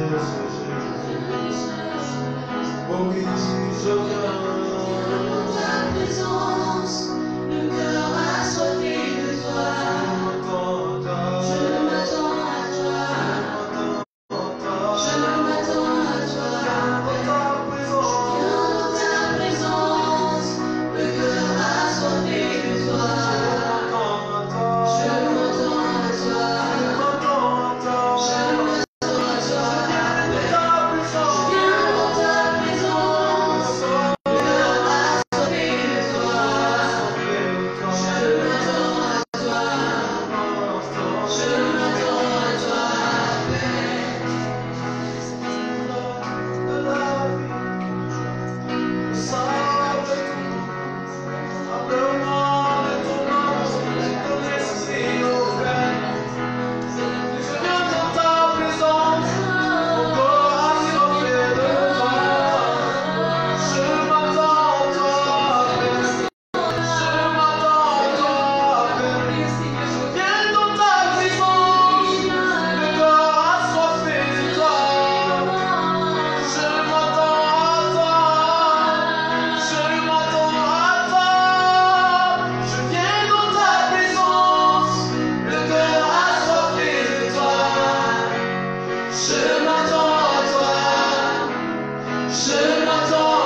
Je m'attends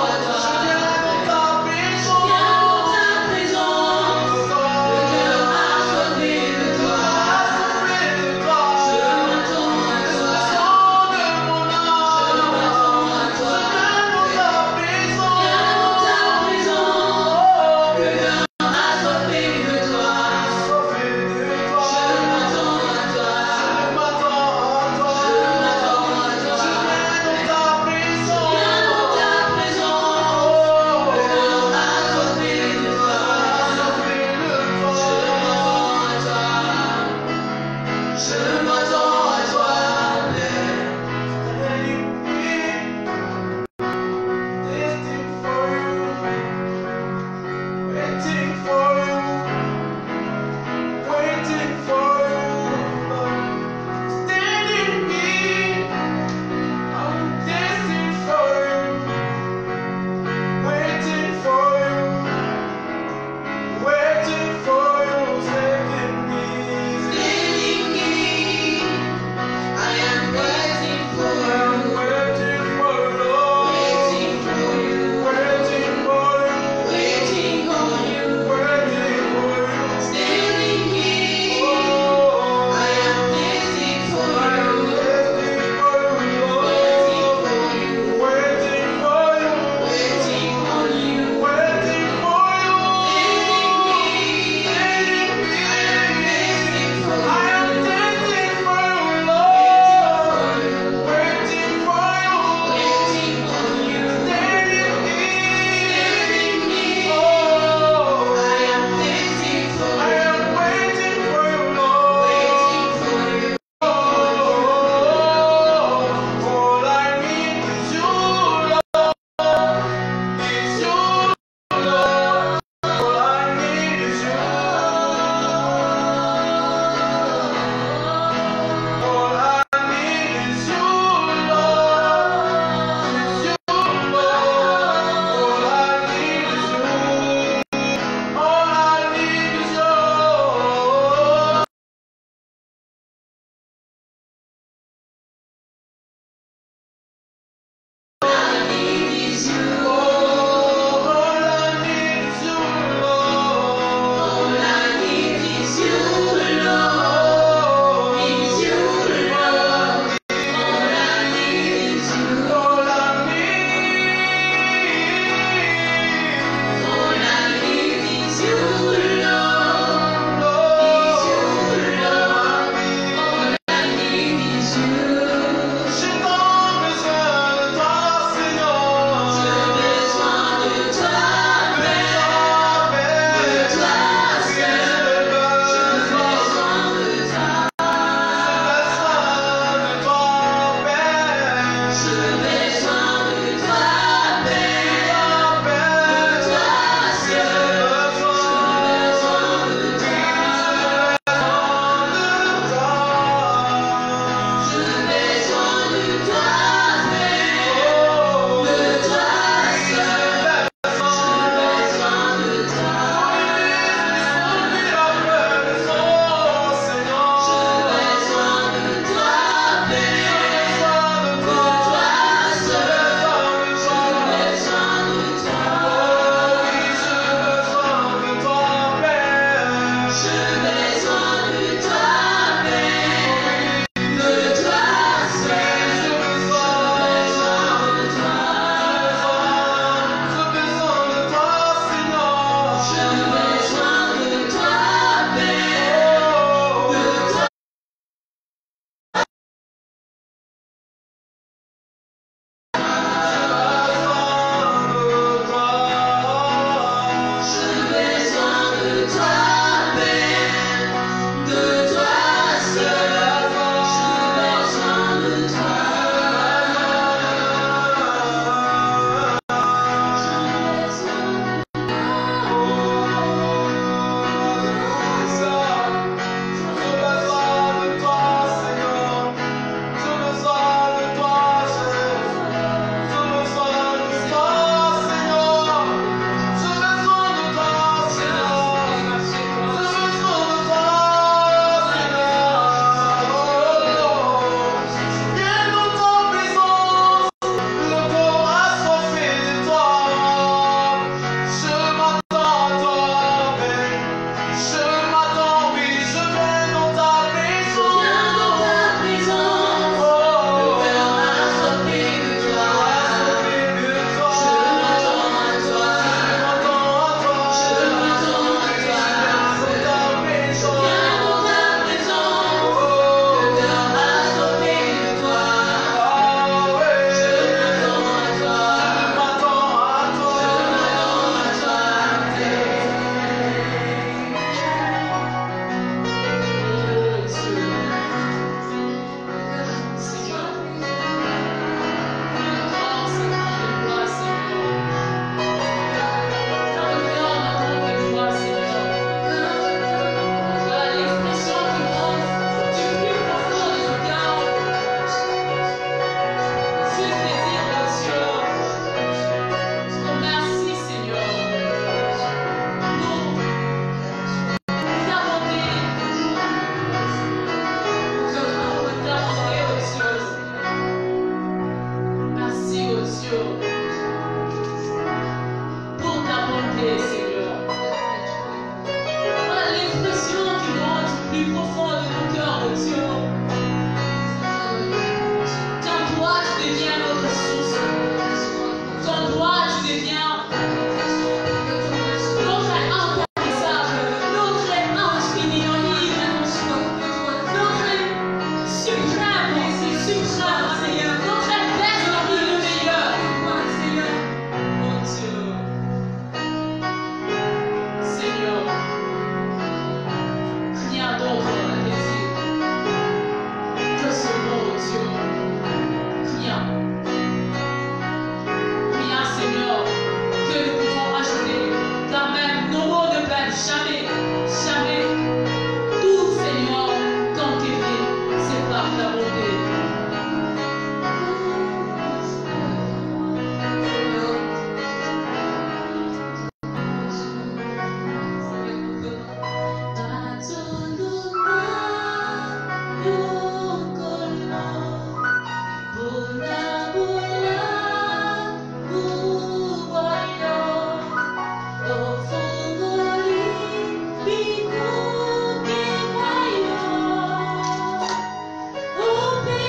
Open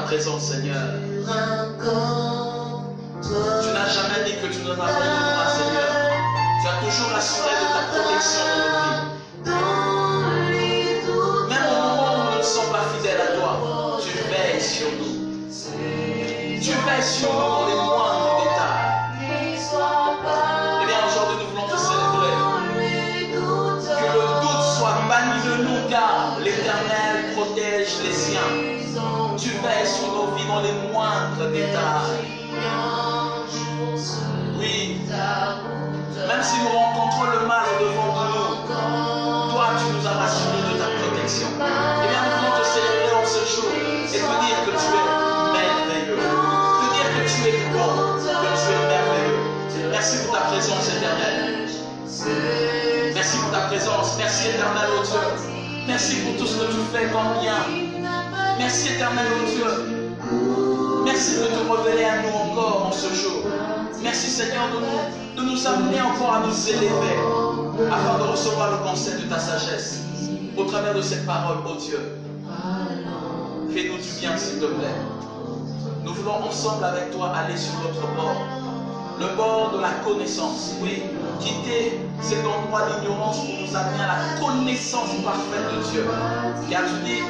présence, Seigneur. Tu n'as jamais dit que tu nous abandonneras, Seigneur. Tu as toujours assuré de ta protection dans nos vies. Même au moment où nous ne sommes pas fidèles à toi, tu veilles sur nous. l'Éternel protège les siens. Tu veilles sur nos vies dans les moindres détails. Oui, même si nous rencontrons le mal au-devant de nous, toi tu nous as rassurés de ta protection. Eh bien, nous voulons te célébrer en ce jour et te dire que tu es merveilleux. Te dire que tu es bon, que tu es merveilleux. Merci pour ta présence éternelle. Merci pour ta présence. Merci éternel ô Dieu. Merci pour tout ce que tu fais comme bien. Merci éternel ô Dieu. Merci de te révéler à nous encore en ce jour. Merci Seigneur de nous amener encore à nous élever afin de recevoir le conseil de ta sagesse au travers de cette parole, ô Dieu. Fais-nous du bien s'il te plaît. Nous voulons ensemble avec toi aller sur l'autre bord. Le bord de la connaissance. Oui, quitter cet endroit d'ignorance pour nous amener à la connaissance parfaite de Dieu. Car tu dis,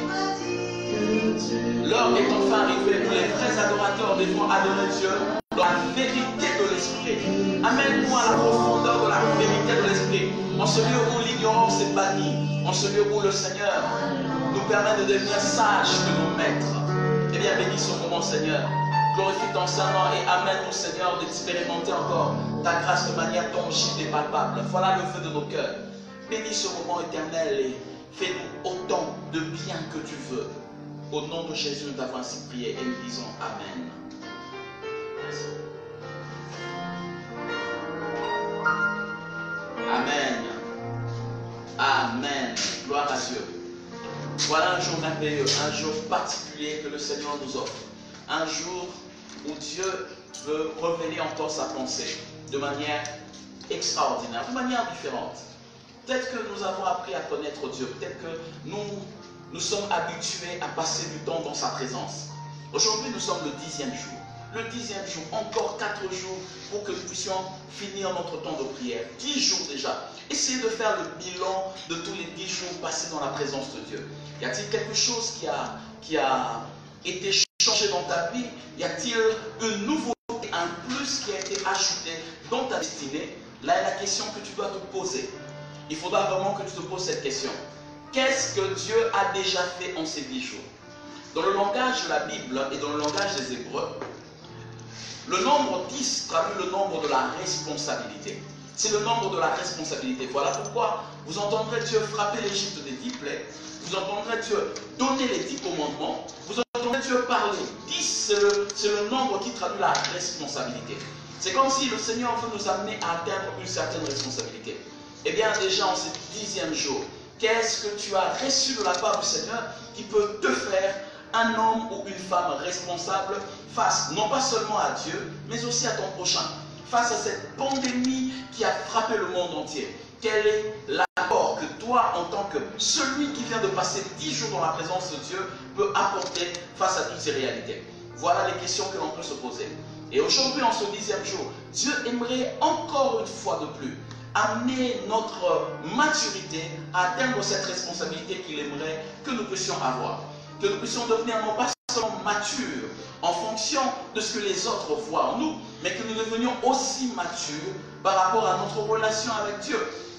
l'heure est enfin arrivée où les vrais adorateurs devront adorer Dieu dans la vérité de l'Esprit. Amène-nous à la profondeur de la vérité de l'Esprit. En ce lieu où l'ignorance est bannie, en ce lieu où le Seigneur nous permet de devenir sages que nos maîtres. Eh bien, bénis ce moment, Seigneur. Glorifie ton Saint-Nom et amène-nous, Seigneur, d'expérimenter encore ta grâce de manière tangible et palpable. Voilà le feu de nos cœurs. Bénis ce moment éternel et fais-nous autant de bien que tu veux. Au nom de Jésus, nous t'avons ainsi prié et nous disons Amen. Merci. Amen. Amen. Gloire à Dieu. Voilà un jour merveilleux, un jour particulier que le Seigneur nous offre. Un jour où Dieu veut révéler encore sa pensée de manière extraordinaire, de manière différente. Peut-être que nous avons appris à connaître Dieu, peut-être que nous sommes habitués à passer du temps dans sa présence. Aujourd'hui, nous sommes le 10e jour. Le 10e jour, encore 4 jours pour que nous puissions finir notre temps de prière. 10 jours déjà. Essayez de faire le bilan de tous les 10 jours passés dans la présence de Dieu. Y a-t-il quelque chose qui a été changé dans ta vie? Y a-t-il une nouveauté, un plus qui a été ajouté dans ta destinée? Là est la question que tu dois te poser. Il faudra vraiment que tu te poses cette question. Qu'est-ce que Dieu a déjà fait en ces 10 jours? Dans le langage de la Bible et dans le langage des Hébreux, le nombre 10 traduit le nombre de la responsabilité. C'est le nombre de la responsabilité. Voilà pourquoi vous entendrez Dieu frapper l'Égypte des 10 plaies. Vous entendrez Dieu donner les 10 commandements. Vous entendrez Dieu parler. 10, c'est le nombre qui traduit la responsabilité. C'est comme si le Seigneur veut nous amener à atteindre une certaine responsabilité. Eh bien, déjà en ce 10e jour, qu'est-ce que tu as reçu de la part du Seigneur qui peut te faire un homme ou une femme responsable face non pas seulement à Dieu, mais aussi à ton prochain, face à cette pandémie qui a frappé le monde entier? Quel est l'apport que toi, en tant que celui qui vient de passer 10 jours dans la présence de Dieu, peut apporter face à toutes ces réalités? Voilà les questions que l'on peut se poser. Et aujourd'hui, en ce 10e jour, Dieu aimerait encore une fois de plus amener notre maturité à atteindre cette responsabilité qu'il aimerait que nous puissions avoir. Que nous puissions devenir non pas seulement matures en fonction de ce que les autres voient en nous, mais que nous devenions aussi matures par rapport à notre relation avec Dieu.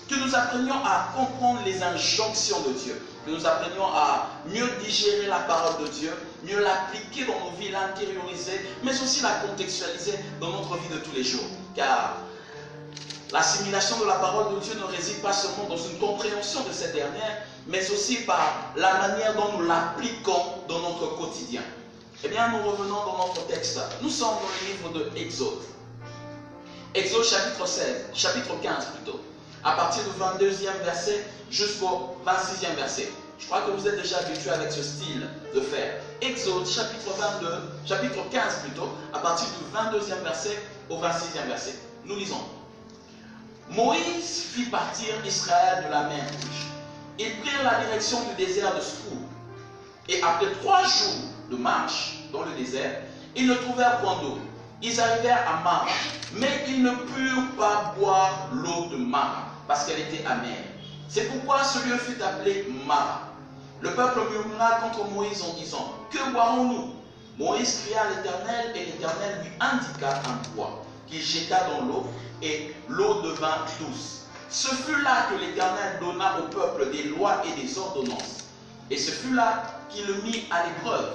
Que nous apprenions à comprendre les injonctions de Dieu. Que nous apprenions à mieux digérer la parole de Dieu, mieux l'appliquer dans nos vies, l'intérioriser, mais aussi la contextualiser dans notre vie de tous les jours. Car l'assimilation de la parole de Dieu ne réside pas seulement dans une compréhension de cette dernière, mais aussi par la manière dont nous l'appliquons dans notre quotidien. Eh bien, nous revenons dans notre texte. Nous sommes dans le livre de Exode. Exode chapitre 16, chapitre 15 plutôt. À partir du 22e verset jusqu'au 26e verset. Je crois que vous êtes déjà habitués avec ce style de faire. Exode chapitre 22, chapitre 15 plutôt, à partir du 22e verset au 26e verset. Nous lisons. Moïse fit partir Israël de la mer Rouge. Ils prirent la direction du désert de Scour. Et après 3 jours de marche dans le désert, ils ne trouvèrent point d'eau. Ils arrivèrent à Mara, mais ils ne purent pas boire l'eau de Mara, parce qu'elle était amère. C'est pourquoi ce lieu fut appelé Mara. Le peuple murmura contre Moïse en disant, que boirons-nous? Moïse cria à l'Éternel, et l'Éternel lui indiqua un bois, qu'il jeta dans l'eau, et l'eau devint douce. Ce fut là que l'Éternel donna au peuple des lois et des ordonnances. Et ce fut là qu'il le mit à l'épreuve.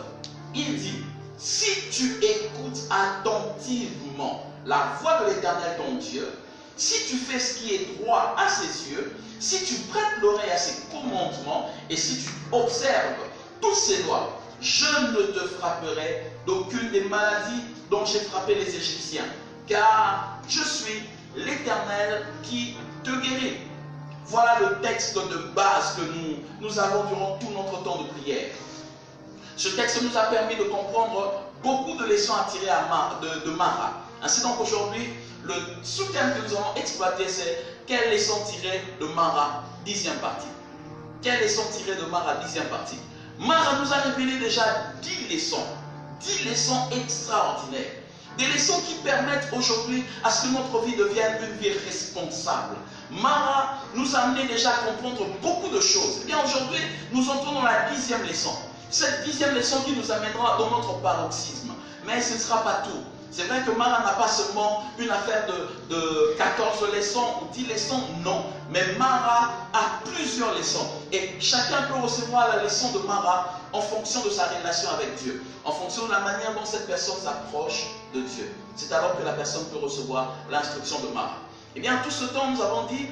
Il dit, si tu écoutes attentivement la voix de l'Éternel ton Dieu, si tu fais ce qui est droit à ses yeux, si tu prêtes l'oreille à ses commandements et si tu observes toutes ses lois, je ne te frapperai d'aucune des maladies dont j'ai frappé les Égyptiens, car je suis l'Éternel qui te guérit. Voilà le texte de base que nous avons durant tout notre temps de prière. Ce texte nous a permis de comprendre beaucoup de leçons à tirer de Mara. Ainsi donc aujourd'hui, le sous-thème que nous allons exploiter, c'est quelles leçons tirer de Mara, 10e partie. Quelles leçons tirer de Mara, 10e partie. Mara nous a révélé déjà 10 leçons extraordinaires. Des leçons qui permettent aujourd'hui à ce que notre vie devienne une vie responsable. Mara nous a amené déjà à comprendre beaucoup de choses. Et bien aujourd'hui, nous entrons dans la 10e leçon. Cette 10e leçon qui nous amènera dans notre paroxysme. Mais ce ne sera pas tout. C'est vrai que Mara n'a pas seulement une affaire de 14 leçons ou 10 leçons, non. Mais Mara a plusieurs leçons. Et chacun peut recevoir la leçon de Mara en fonction de sa relation avec Dieu. En fonction de la manière dont cette personne s'approche de Dieu. C'est alors que la personne peut recevoir l'instruction de Mara. Et bien, tout ce temps, nous avons dit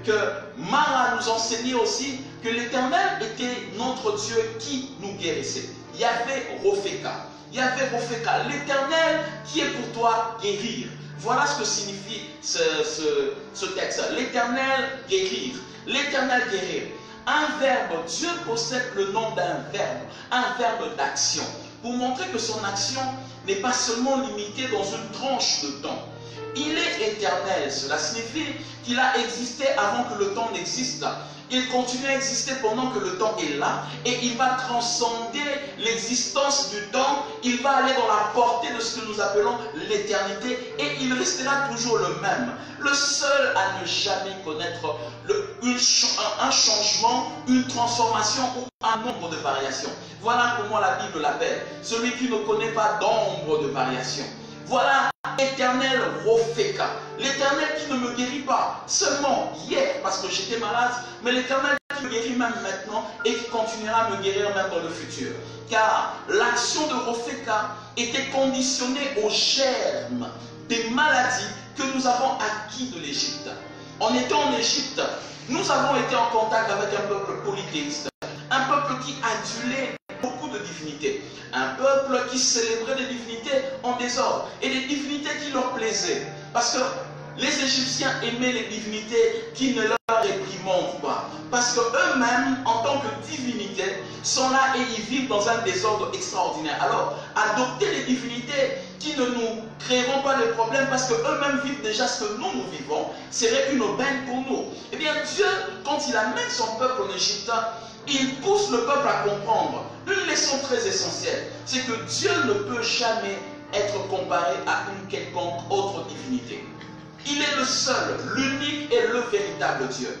que Mara nous enseignait aussi que l'Éternel était notre Dieu qui nous guérissait. Yahvé Ropheka. Yahvé Ropheka, l'Éternel qui est pour toi guérir. Voilà ce que signifie ce texte. L'Éternel guérir. L'Éternel guérir. Un verbe, Dieu possède le nom d'un verbe d'action. Pour montrer que son action n'est pas seulement limitée dans une tranche de temps. Il est éternel. Cela signifie qu'il a existé avant que le temps n'existe. Il continue à exister pendant que le temps est là et il va transcender l'existence du temps. Il va aller dans la portée de ce que nous appelons l'éternité et il restera toujours le même. Le seul à ne jamais connaître un changement, une transformation ou un nombre de variations. Voilà comment la Bible l'appelle. Celui qui ne connaît pas d'ombre de variation. Voilà l'Éternel Ropheka, l'Éternel qui ne me guérit pas seulement hier parce que j'étais malade, mais l'Éternel qui me guérit même maintenant et qui continuera à me guérir même dans le futur. Car l'action de Ropheka était conditionnée au germe des maladies que nous avons acquis de l'Égypte. En étant en Égypte, nous avons été en contact avec un peuple polythéiste, un peuple qui adulait beaucoup de divinités, un peuple qui célébrait des divinités en désordre et des divinités qui leur plaisaient. Parce que les Égyptiens aimaient les divinités qui ne leur réprimandent pas. Parce qu'eux-mêmes, en tant que divinités, sont là et ils vivent dans un désordre extraordinaire. Alors, adopter les divinités qui ne nous créeront pas de problèmes parce qu'eux-mêmes vivent déjà ce que nous vivons, serait une aubaine pour nous. Eh bien, Dieu, quand il amène son peuple en Égypte, il pousse le peuple à comprendre une leçon très essentielle. C'est que Dieu ne peut jamais être comparé à une quelconque autre divinité. Il est le seul, l'unique et le véritable Dieu.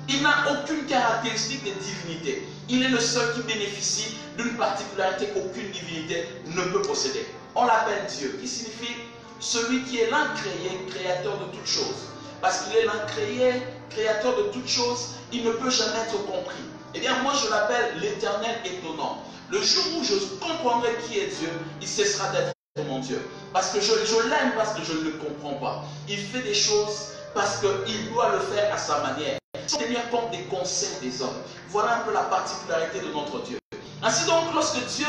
Il n'a aucune caractéristique de divinité. Il est le seul qui bénéficie d'une particularité qu'aucune divinité ne peut posséder. On l'appelle Dieu, qui signifie celui qui est l'incréé, créateur de toutes choses. Parce qu'il est l'incréé, créateur de toutes choses, il ne peut jamais être compris. Eh bien, moi, je l'appelle l'Éternel étonnant. Le jour où je comprendrai qui est Dieu, il cessera d'être mon Dieu. Parce que je l'aime, parce que je ne le comprends pas. Il fait des choses parce qu'il doit le faire à sa manière, sans tenir compte des conseils des hommes. Voilà un peu la particularité de notre Dieu. Ainsi donc, lorsque Dieu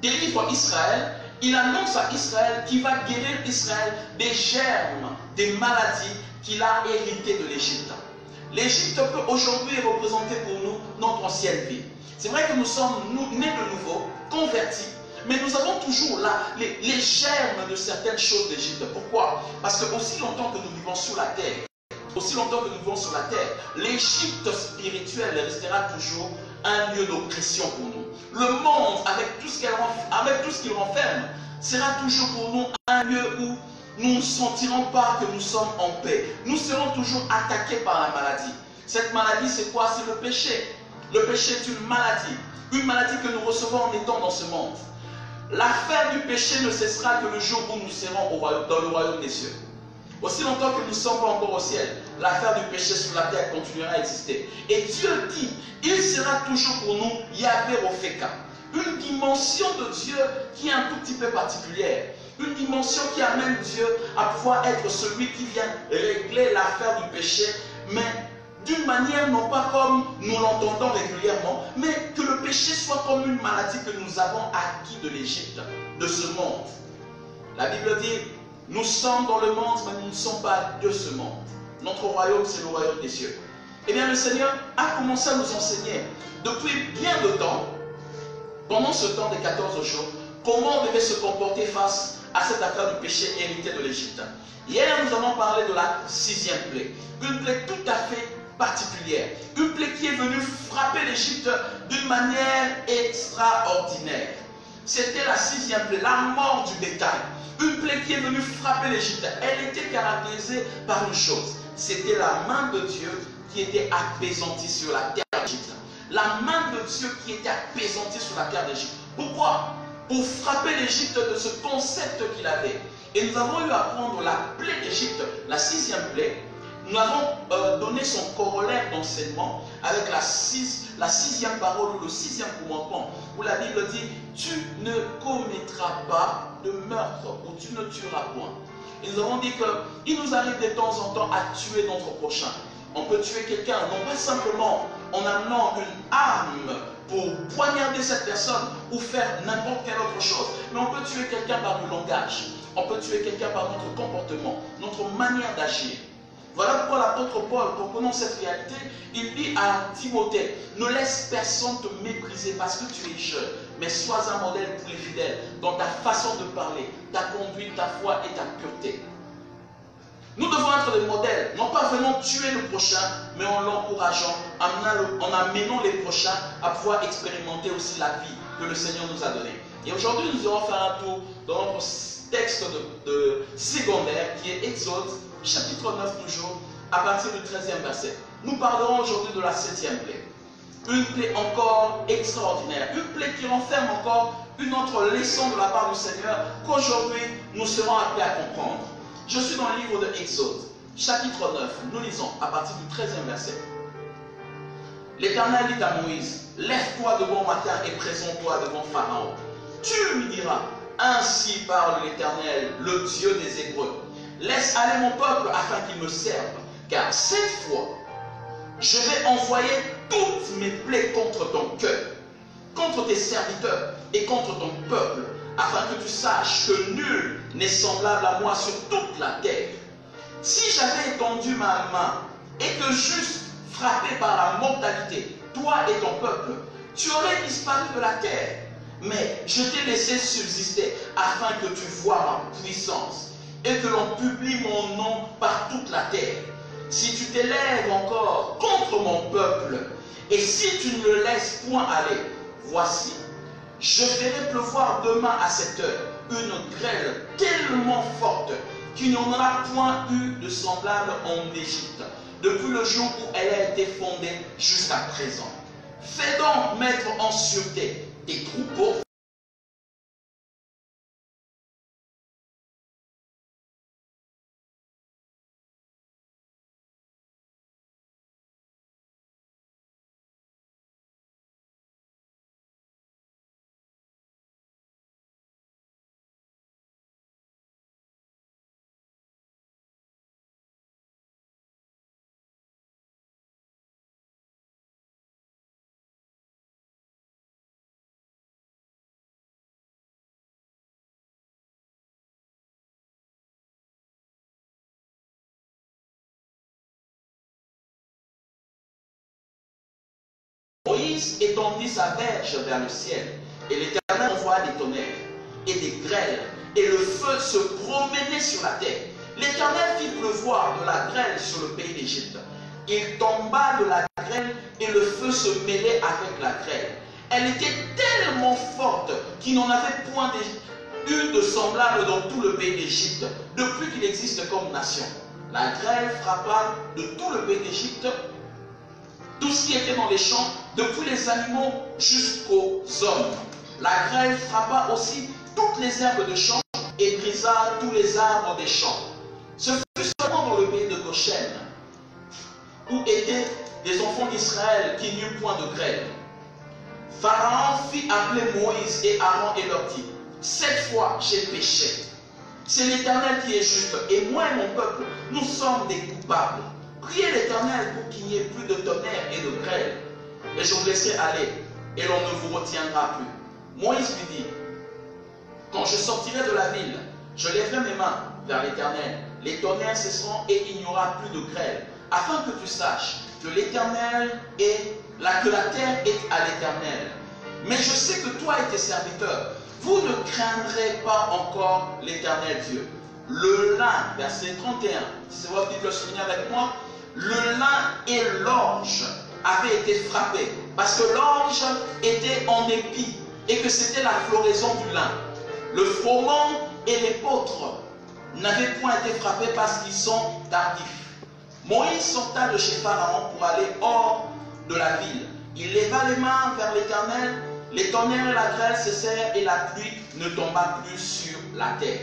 délivre Israël, il annonce à Israël qu'il va guérir Israël des germes, des maladies qu'il a héritées de l'Égypte. L'Égypte peut aujourd'hui représenter pour nous notre ancienne vie. C'est vrai que nous sommes nés de nouveau, convertis, mais nous avons toujours là les germes de certaines choses d'Égypte. Pourquoi? Parce que aussi longtemps que nous vivons sur la terre, l'Égypte spirituelle restera toujours un lieu d'oppression pour nous. Le monde, avec tout ce qu'il renferme, sera toujours pour nous un lieu où nous ne sentirons pas que nous sommes en paix. Nous serons toujours attaqués par la maladie. Cette maladie, c'est quoi? C'est le péché. Le péché est une maladie que nous recevons en étant dans ce monde. L'affaire du péché ne cessera que le jour où nous serons dans le royaume des cieux. Aussi longtemps que nous ne sommes pas encore au ciel, l'affaire du péché sur la terre continuera à exister. Et Dieu dit, il sera toujours pour nous Yahvé Ropheka. Une dimension de Dieu qui est un tout petit peu particulière. Une dimension qui amène Dieu à pouvoir être celui qui vient régler l'affaire du péché, mais d'une manière non pas comme nous l'entendons régulièrement, mais que le péché soit comme une maladie que nous avons acquis de l'Égypte, de ce monde. La Bible dit, nous sommes dans le monde, mais nous ne sommes pas de ce monde. Notre royaume, c'est le royaume des cieux. Eh bien, le Seigneur a commencé à nous enseigner depuis bien de temps, pendant ce temps des 14 jours, comment on devait se comporter face à cette affaire du péché hérité de l'Égypte. Hier, nous avons parlé de la 6e plaie. Une plaie tout à fait particulière. Une plaie qui est venue frapper l'Égypte d'une manière extraordinaire. C'était la 6e plaie, la mort du bétail. Une plaie qui est venue frapper l'Égypte. Elle était caractérisée par une chose. C'était la main de Dieu qui était apaisantie sur la terre d'Égypte. La main de Dieu qui était apaisantie sur la terre d'Égypte. Pourquoi? Pour frapper l'Égypte de ce concept qu'il avait. Et nous avons eu à prendre la plaie d'Égypte, la 6e plaie. Nous avons donné son corollaire d'enseignement avec la 6e parole ou le 6e commandement, où la Bible dit « Tu ne commettras pas de meurtre ou tu ne tueras point ». Et nous avons dit qu'il nous arrive de temps en temps à tuer notre prochain. On peut tuer quelqu'un, non pas simplement en amenant une arme pour poignarder cette personne ou faire n'importe quelle autre chose, mais on peut tuer quelqu'un par le langage, on peut tuer quelqu'un par notre comportement, notre manière d'agir. Voilà pourquoi l'apôtre Paul, comprenant cette réalité, il dit à Timothée, ne laisse personne te mépriser parce que tu es jeune, mais sois un modèle pour les fidèles dans ta façon de parler, ta conduite, ta foi et ta pureté. Nous devons être des modèles, non pas venant tuer le prochain, mais en l'encourageant, en amenant les prochains à pouvoir expérimenter aussi la vie que le Seigneur nous a donnée. Et aujourd'hui, nous allons faire un tour dans notre texte de secondaire qui est Exode, chapitre 9 toujours, à partir du 13e verset. Nous parlerons aujourd'hui de la 7e plaie. Une plaie encore extraordinaire, une plaie qui renferme encore une autre leçon de la part du Seigneur qu'aujourd'hui nous serons appelés à comprendre. Je suis dans le livre de Exode, chapitre 9, nous lisons à partir du 13e verset. L'Éternel dit à Moïse, lève-toi de bon matin et présente-toi devant Pharaon. Tu lui diras, ainsi parle l'Éternel, le Dieu des Hébreux. Laisse aller mon peuple afin qu'il me serve, car cette fois, je vais envoyer toutes mes plaies contre ton cœur, contre tes serviteurs et contre ton peuple, afin que tu saches que nul n'est semblable à moi sur toute la terre. Si j'avais étendu ma main et que juste frappé par la mortalité, toi et ton peuple, tu aurais disparu de la terre. Mais je t'ai laissé subsister afin que tu vois ma puissance et que l'on publie mon nom par toute la terre. Si tu t'élèves encore contre mon peuple et si tu ne le laisses point aller, voici, je ferai pleuvoir demain à cette heure une grêle tellement forte qu'il n'y en aura point eu de semblable en Égypte, depuis le jour où elle a été fondée jusqu'à présent. Fais donc mettre en sûreté tes troupeaux, Moïse étendit sa verge vers le ciel, et l'Éternel envoya des tonnerres et des grêles, et le feu se promenait sur la terre. L'Éternel fit pleuvoir de la grêle sur le pays d'Égypte. Il tomba de la grêle, et le feu se mêlait avec la grêle. Elle était tellement forte qu'il n'en avait point eu de semblable dans tout le pays d'Égypte, depuis qu'il existe comme nation. La grêle frappa de tout le pays d'Égypte, tout ce qui était dans les champs, depuis les animaux jusqu'aux hommes. La grêle frappa aussi toutes les herbes de champs et brisa tous les arbres des champs. Ce fut seulement dans le pays de Goshen où étaient des enfants d'Israël qui n'eurent point de grêle. Pharaon fit appeler Moïse et Aaron et leur dit, cette fois j'ai péché. C'est l'Éternel qui est juste, et moi et mon peuple, nous sommes des coupables. Priez l'Éternel pour qu'il n'y ait plus de tonnerre et de grêle, et je vous laisserai aller, et l'on ne vous retiendra plus. Moïse lui dit, quand je sortirai de la ville, je lèverai mes mains vers l'Éternel. Les tonnerres cesseront et il n'y aura plus de grêle, afin que tu saches que l'Éternel que la terre est à l'Éternel. Mais je sais que toi et tes serviteurs, vous ne craindrez pas encore l'Éternel Dieu. Le lin, verset 31, si c'est votre Bible, le souvenir avec moi, le lin et l'orge avaient été frappés, parce que l'orge était en épi, et que c'était la floraison du lin. Le froment et l'épeautre n'avaient point été frappés parce qu'ils sont tardifs. Moïse sorta de chez Pharaon pour aller hors de la ville. Il leva les mains vers l'Éternel, les tonnerres et la grêle cessèrent et la pluie ne tomba plus sur la terre.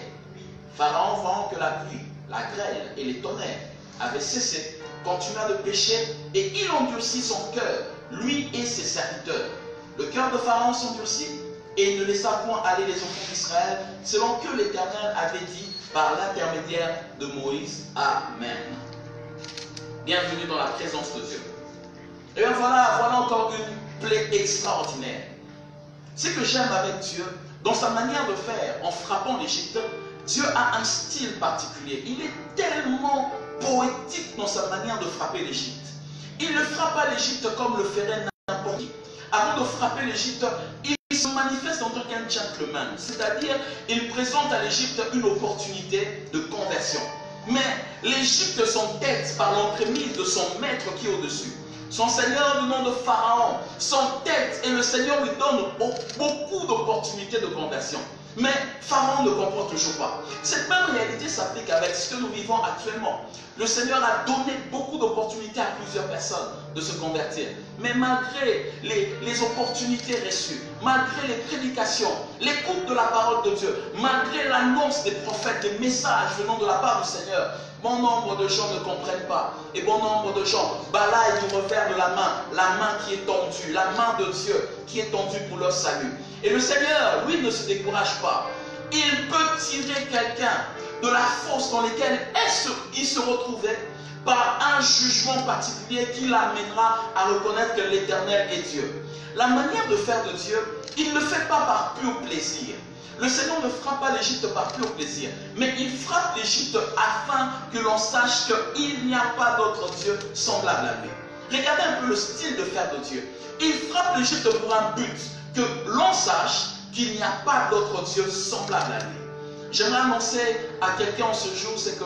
Pharaon, voyant que la pluie, la grêle et les tonnerres avaient cessé, continua de pécher et il endurcit son cœur, lui et ses serviteurs. Le cœur de Pharaon s'endurcit et il ne laissa point aller les enfants d'Israël, selon que l'Éternel avait dit par l'intermédiaire de Moïse. Amen. Bienvenue dans la présence de Dieu. Et bien voilà encore une plaie extraordinaire. Ce que j'aime avec Dieu, dans sa manière de faire, en frappant l'Égypte, Dieu a un style particulier. Il est tellement poétique dans sa manière de frapper l'Égypte. Il ne frappe pas l'Égypte comme le ferait n'importe qui. Avant de frapper l'Égypte, il se manifeste en tant qu'un gentleman. C'est-à-dire, il présente à l'Égypte une opportunité de conversion. Mais l'Égypte s'entête par l'entremise de son maître qui est au-dessus. Son seigneur du nom de Pharaon s'entête et le Seigneur lui donne beaucoup d'opportunités de conversion. Mais Pharaon ne comprend toujours pas. Cette même réalité s'applique avec ce que nous vivons actuellement. Le Seigneur a donné beaucoup d'opportunités à plusieurs personnes de se convertir. Mais malgré les opportunités reçues, malgré les prédications, l'écoute de la parole de Dieu, malgré l'annonce des prophètes, des messages venant de la part du Seigneur, bon nombre de gens ne comprennent pas. Et bon nombre de gens balayent du revers de la main qui est tendue, la main de Dieu qui est tendue pour leur salut. Et le Seigneur, lui, ne se décourage pas. Il peut tirer quelqu'un de la fosse dans laquelle il se retrouvait par un jugement particulier qui l'amènera à reconnaître que l'Éternel est Dieu. La manière de faire de Dieu, il ne le fait pas par pur plaisir. Le Seigneur ne frappe pas l'Égypte par pur plaisir, mais il frappe l'Égypte afin que l'on sache qu'il n'y a pas d'autre Dieu semblable à lui. Regardez un peu le style de faire de Dieu. Il frappe l'Égypte pour un but, que l'on sache qu'il n'y a pas d'autre Dieu semblable à lui. J'aimerais annoncer à quelqu'un en ce jour, c'est que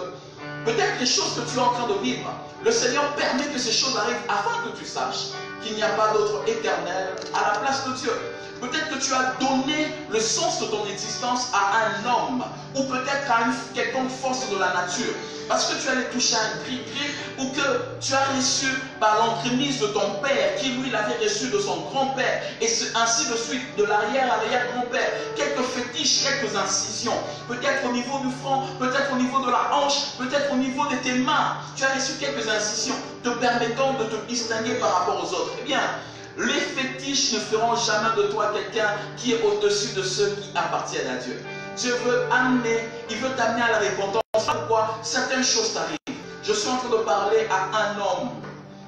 peut-être les choses que tu es en train de vivre, le Seigneur permet que ces choses arrivent afin que tu saches qu'il n'y a pas d'autre éternel à la place de Dieu. Peut-être que tu as donné le sens de ton existence à un homme ou peut-être à une quelconque force de la nature parce que tu allais toucher un gris-gris ou que tu as reçu par l'entremise de ton père qui lui l'avait reçu de son grand-père et ainsi de suite, de l'arrière-arrière-grand-père, quelques fétiches, quelques incisions, peut-être au niveau du front, peut-être au niveau de la hanche, peut-être au niveau de tes mains, tu as reçu quelques incisions te permettant de te distinguer par rapport aux autres. Eh bien, les fétiches ne feront jamais de toi quelqu'un qui est au-dessus de ceux qui appartiennent à Dieu. Dieu veut il veut t'amener à la repentance. Pourquoi certaines choses t'arrivent. Je suis en train de parler à un homme.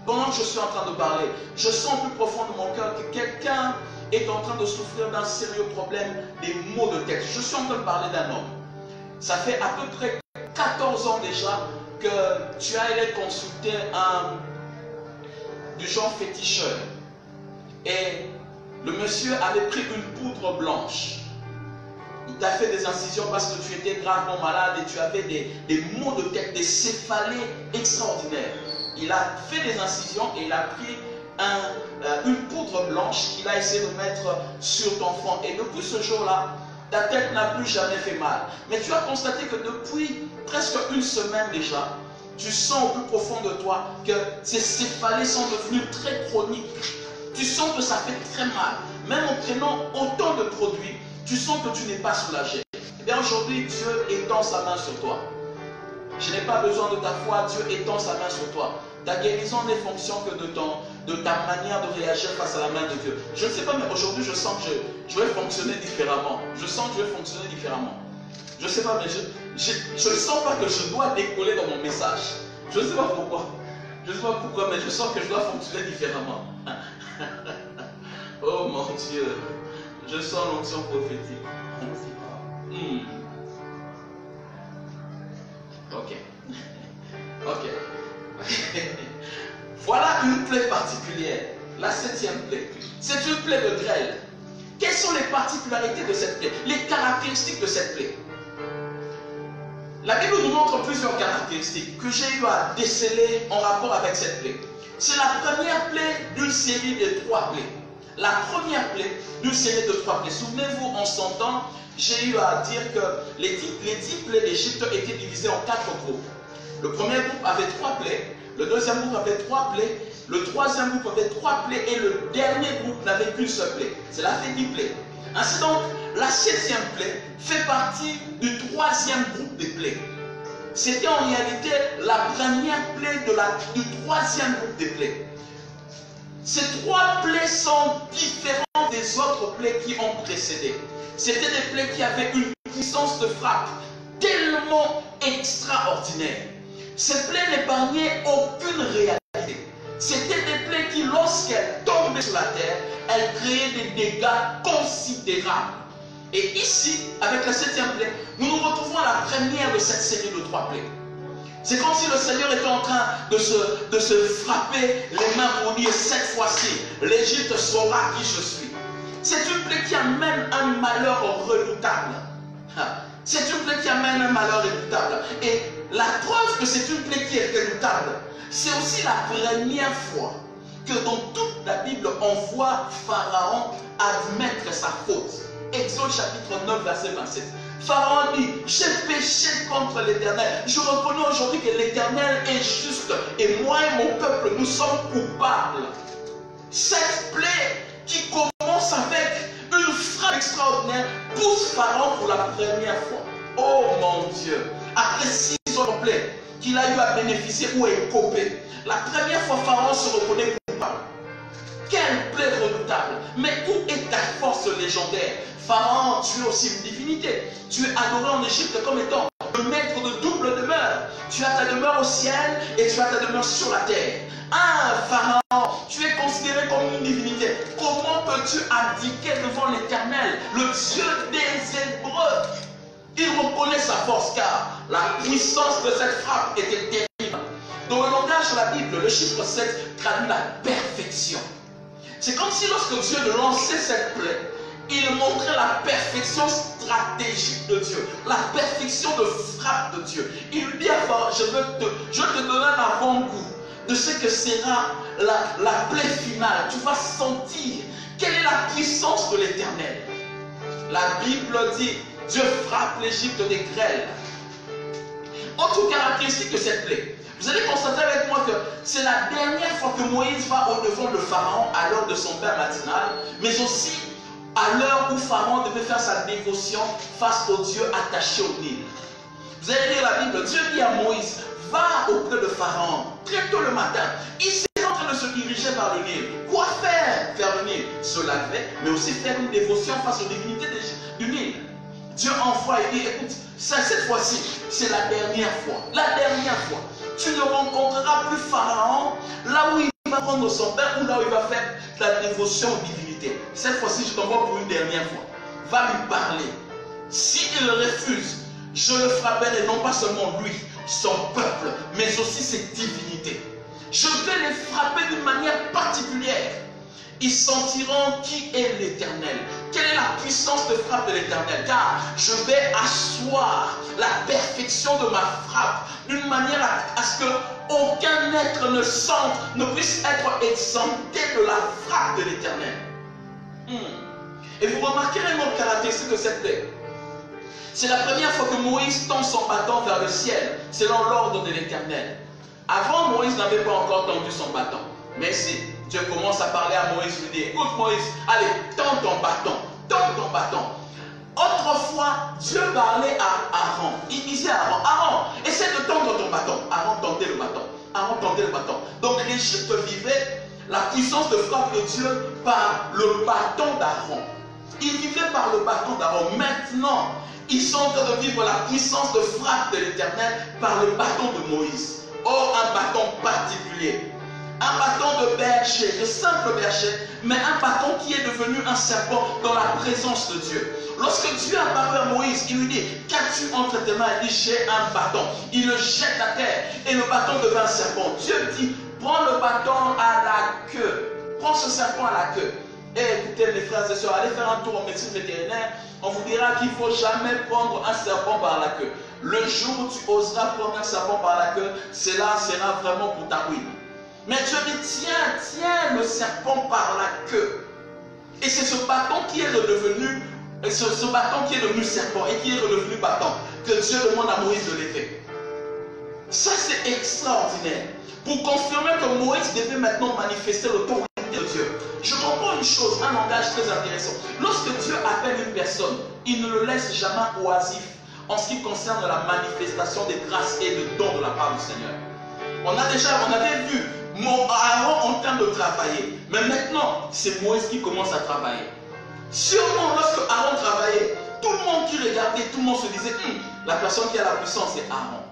Pendant que je suis en train de parler, je sens plus profond de mon cœur que quelqu'un est en train de souffrir d'un sérieux problème, des maux de tête. Je suis en train de parler d'un homme. Ça fait à peu près 14 ans déjà que tu as allé consulter un du genre féticheur. Et le monsieur avait pris une poudre blanche. Il t'a fait des incisions parce que tu étais gravement malade et tu avais des maux de tête, des céphalées extraordinaires. Il a fait des incisions et il a pris une poudre blanche qu'il a essayé de mettre sur ton front. Et depuis ce jour-là, ta tête n'a plus jamais fait mal. Mais tu as constaté que depuis presque une semaine déjà, tu sens au plus profond de toi que ces céphalées sont devenues très chroniques. Tu sens que ça fait très mal. Même en prenant autant de produits, tu sens que tu n'es pas soulagé. Eh bien aujourd'hui, Dieu étend sa main sur toi. Je n'ai pas besoin de ta foi, Dieu étend sa main sur toi. Ta guérison n'est fonction que de ta manière de réagir face à la main de Dieu. Je ne sais pas, mais aujourd'hui, je sens que je vais fonctionner différemment. Je sens que je vais fonctionner différemment. Je ne sais pas, mais je ne sens pas que je dois décoller dans mon message. Je ne sais pas pourquoi. Je ne sais pas pourquoi, mais je sens que je dois fonctionner différemment. Oh mon Dieu. Je sens l'onction prophétique. Ok. Ok. Voilà une plaie particulière. La 7e plaie. C'est une plaie de grêle. Quelles sont les particularités de cette plaie? Les caractéristiques de cette plaie. La Bible nous montre plusieurs caractéristiques que j'ai eu à déceler en rapport avec cette plaie. C'est la première plaie d'une série de 3 plaies. La première plaie d'une série de 3 plaies. Souvenez-vous, en son temps, j'ai eu à dire que les 10 plaies d'Égypte étaient divisées en 4 groupes. Le premier groupe avait 3 plaies, le deuxième groupe avait 3 plaies, le troisième groupe avait 3 plaies et le dernier groupe n'avait qu'une seule plaie. Cela fait 10 plaies. Ainsi donc, la 7e plaie fait partie du 3e groupe de plaies. C'était en réalité la première plaie du 3e groupe de plaies. Ces 3 plaies sont différentes des autres plaies qui ont précédé. C'était des plaies qui avaient une puissance de frappe tellement extraordinaire. Ces plaies n'épargnaient aucune réalité. C'était des plaies qui, lorsqu'elles tombaient sur la terre, elles créaient des dégâts considérables. Et ici, avec la 7e plaie, nous nous retrouvons à la première de cette série de 3 plaies. C'est comme si le Seigneur était en train de se frapper les mains pour dire: cette fois-ci, l'Égypte saura qui je suis. C'est une plaie qui amène un malheur redoutable. C'est une plaie qui amène un malheur redoutable. Et la preuve que c'est une plaie qui est redoutable, c'est aussi la première fois que dans toute la Bible, on voit Pharaon admettre sa faute. Exode chapitre 9, verset 27. Pharaon dit: j'ai péché contre l'Éternel. Je reconnais aujourd'hui que l'Éternel est juste et moi et mon peuple, nous sommes coupables. Cette plaie qui commence avec une frappe extraordinaire pousse Pharaon pour la première fois. Oh mon Dieu! Après 6 autres plaies qu'il a eu à bénéficier ou écoper, la première fois Pharaon se reconnaît coupable. Quelle plaie redoutable! Mais où est ta force légendaire? Pharaon, tu es aussi une divinité. Tu es adoré en Égypte comme étant le maître de double demeure. Tu as ta demeure au ciel et tu as ta demeure sur la terre. Ah, Pharaon, tu es considéré comme une divinité. Comment peux-tu abdiquer devant l'Éternel, le Dieu des Hébreux? Il reconnaît sa force car la puissance de cette frappe était terrible. Dans le langage de la Bible, le chiffre 7 traduit la perfection. C'est comme si lorsque Dieu lançait cette plaie, il montrait la perfection stratégique de Dieu, la perfection de frappe de Dieu. Il lui dit à Pharaon: je te donne un avant-goût de ce que sera la plaie finale. Tu vas sentir quelle est la puissance de l'Éternel. La Bible dit: Dieu frappe l'Égypte des grêles. Autre caractéristique de cette plaie, vous allez constater avec moi que c'est la dernière fois que Moïse va au-devant de Pharaon à l'heure de son pain matinal, mais aussi à l'heure où Pharaon devait faire sa dévotion face au Dieu attaché au Nil. Vous allez lire la Bible, Dieu dit à Moïse: va auprès de Pharaon très tôt le matin. Il est en train de se diriger vers le Nil. Quoi faire? Faire le Nil, se laver, mais aussi faire une dévotion face aux divinités du Nil. Dieu envoie et dit: écoute, cette fois-ci, c'est la dernière fois. La dernière fois. Tu ne rencontreras plus Pharaon là où il va prendre son pain ou là où il va faire la dévotion aux divinités. Cette fois-ci, je t'envoie pour une dernière fois. Va lui parler. S'il refuse, je le frapperai, non pas seulement lui, son peuple, mais aussi ses divinités. Je vais les frapper d'une manière particulière. Ils sentiront qui est l'Éternel. Quelle est la puissance de frappe de l'Éternel? Car je vais asseoir la perfection de ma frappe d'une manière à ce que aucun être ne puisse être exempté de la frappe de l'Éternel. Et vous remarquerez une autre caractéristique de cette plaie. C'est la première fois que Moïse tend son bâton vers le ciel, selon l'ordre de l'Éternel. Avant, Moïse n'avait pas encore tendu son bâton. Mais si Dieu commence à parler à Moïse, il lui dit: écoute Moïse, allez, tends ton bâton, tends ton bâton. Autrefois, Dieu parlait à Aaron. Il disait à Aaron: Aaron, essaie de tendre ton bâton. Aaron tendait le bâton. Aaron tendait le bâton. Donc l'Égypte vivait la puissance de frappe de Dieu par le bâton d'Aaron. Ils vivaient par le bâton d'Aaron. Maintenant, ils sont en train de vivre la puissance de frappe de l'Éternel par le bâton de Moïse. Or, un bâton particulier. Un bâton de berger, de simple berger, mais un bâton qui est devenu un serpent dans la présence de Dieu. Lorsque Dieu apparut à Moïse, il lui dit, qu'as-tu entre tes mains? Il dit, j'ai un bâton. Il le jette à terre et le bâton devint un serpent. Dieu dit, prends le bâton à la queue. Prends ce serpent à la queue. Et écoutez mes frères et sœurs, allez faire un tour en médecine vétérinaire, on vous dira qu'il ne faut jamais prendre un serpent par la queue. Le jour où tu oseras prendre un serpent par la queue, cela sera vraiment pour ta ruine. Mais Dieu dit, tiens le serpent par la queue. Et c'est ce bâton qui est redevenu, ce bâton qui est devenu serpent et qui est redevenu bâton, que Dieu demande à Moïse de lever. Ça c'est extraordinaire. Pour confirmer que Moïse devait maintenant manifester l'autorité de Dieu. Je comprends une chose, un langage très intéressant. Lorsque Dieu appelle une personne, il ne le laisse jamais oisif en ce qui concerne la manifestation des grâces et des dons de la part du Seigneur. On avait vu Aaron en train de travailler, mais maintenant c'est Moïse qui commence à travailler. Sûrement lorsque Aaron travaillait, tout le monde qui regardait, tout le monde se disait, la personne qui a la puissance c'est Aaron.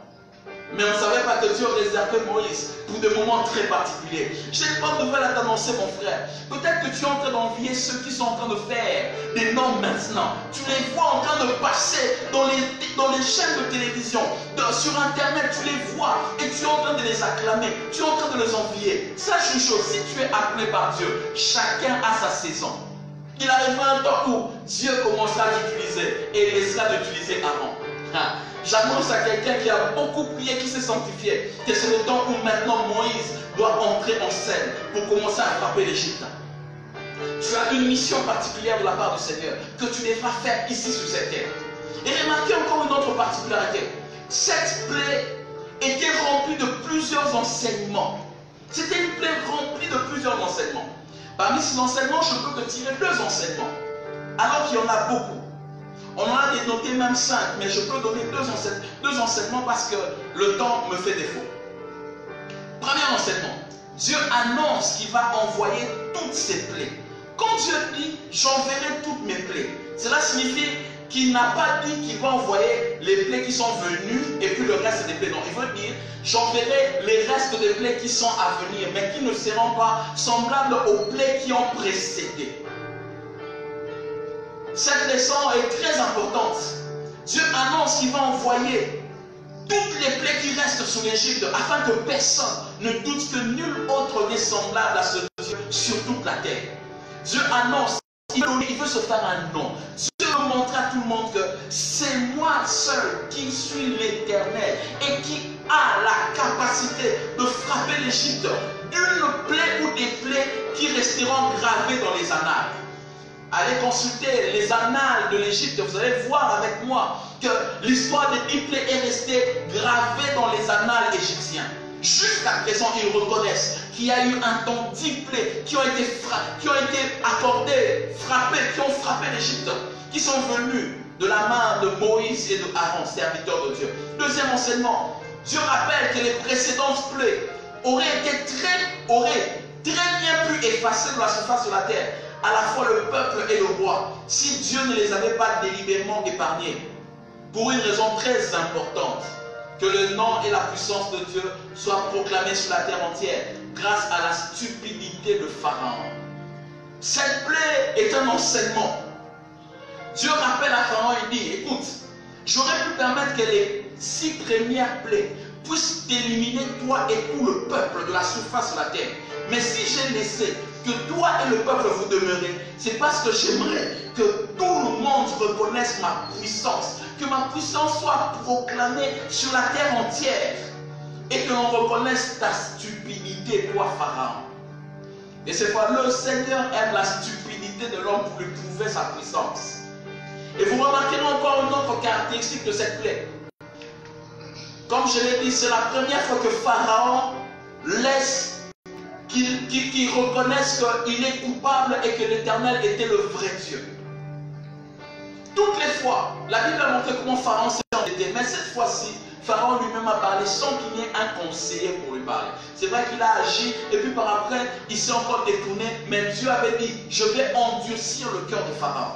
Mais on ne savait pas que Dieu réservait Moïse pour des moments très particuliers. J'ai une bonne nouvelle à t'annoncer, mon frère. Peut-être que tu es en train d'envier ceux qui sont en train de faire des noms maintenant. Tu les vois en train de passer dans les chaînes de télévision, sur Internet, tu les vois et tu es en train de les acclamer. Tu es en train de les envier. Sache une chose, si tu es appelé par Dieu, chacun a sa saison. Il arrivera un temps où Dieu commencera à t'utiliser et il laissera d'utiliser avant. J'annonce à quelqu'un qui a beaucoup prié, qui s'est sanctifié, que c'est le temps où maintenant Moïse doit entrer en scène pour commencer à frapper l'Égypte. Tu as une mission particulière de la part du Seigneur que tu devras faire ici sur cette terre. Et remarquez encore une autre particularité. Cette plaie était remplie de plusieurs enseignements. C'était une plaie remplie de plusieurs enseignements. Parmi ces enseignements, je peux te tirer 2 enseignements, alors qu'il y en a beaucoup. On en a dénoté même 5, mais je peux donner 2 enseignements parce que le temps me fait défaut. Premier enseignement, Dieu annonce qu'il va envoyer toutes ses plaies. Quand Dieu dit, j'enverrai toutes mes plaies, cela signifie qu'il n'a pas dit qu'il va envoyer les plaies qui sont venues et puis le reste des plaies. Non, il veut dire, j'enverrai les restes des plaies qui sont à venir, mais qui ne seront pas semblables aux plaies qui ont précédé. Cette leçon est très importante. Dieu annonce qu'il va envoyer toutes les plaies qui restent sur l'Égypte afin que personne ne doute que nul autre n'est semblable à ce Dieu sur toute la terre. Dieu annonce, il veut se faire un nom. Dieu veut montrer à tout le monde que c'est moi seul qui suis l'Éternel et qui a la capacité de frapper l'Égypte d'une plaie ou des plaies qui resteront gravées dans les annales. Allez consulter les annales de l'Égypte, vous allez voir avec moi que l'histoire de Hitler est restée gravée dans les annales égyptiennes. Jusqu'à présent, ils reconnaissent qu'il y a eu un temps 10 plaies qui ont été accordées, frappées, qui ont frappé l'Égypte, qui sont venues de la main de Moïse et de Aaron, serviteurs de Dieu. Deuxième enseignement, Dieu rappelle que les précédentes plaies auraient très bien pu effacer de la surface de la terre à la fois le peuple et le roi, si Dieu ne les avait pas délibérément épargnés, pour une raison très importante, que le nom et la puissance de Dieu soient proclamés sur la terre entière, grâce à la stupidité de Pharaon. Cette plaie est un enseignement. Dieu rappelle à Pharaon et dit, écoute, j'aurais pu permettre que les 6 premières plaies puissent t'éliminer toi et tout le peuple de la surface de la terre. Mais si j'ai laissé que toi et le peuple vous demeurez, c'est parce que j'aimerais que tout le monde reconnaisse ma puissance, que ma puissance soit proclamée sur la terre entière et que l'on reconnaisse ta stupidité, toi Pharaon. Et c'est pourquoi le Seigneur aime la stupidité de l'homme pour lui prouver sa puissance. Et vous remarquerez encore une autre caractéristique de cette plaie. Comme je l'ai dit, c'est la première fois que Pharaon laisse qu'ils reconnaissent qu'il est coupable et que l'Éternel était le vrai Dieu. Toutes les fois, la Bible a montré comment Pharaon s'est endetté, mais cette fois-ci, Pharaon lui-même a parlé sans qu'il y ait un conseiller pour lui parler. C'est vrai qu'il a agi et puis par après, il s'est encore détourné. Mais Dieu avait dit, je vais endurcir le cœur de Pharaon.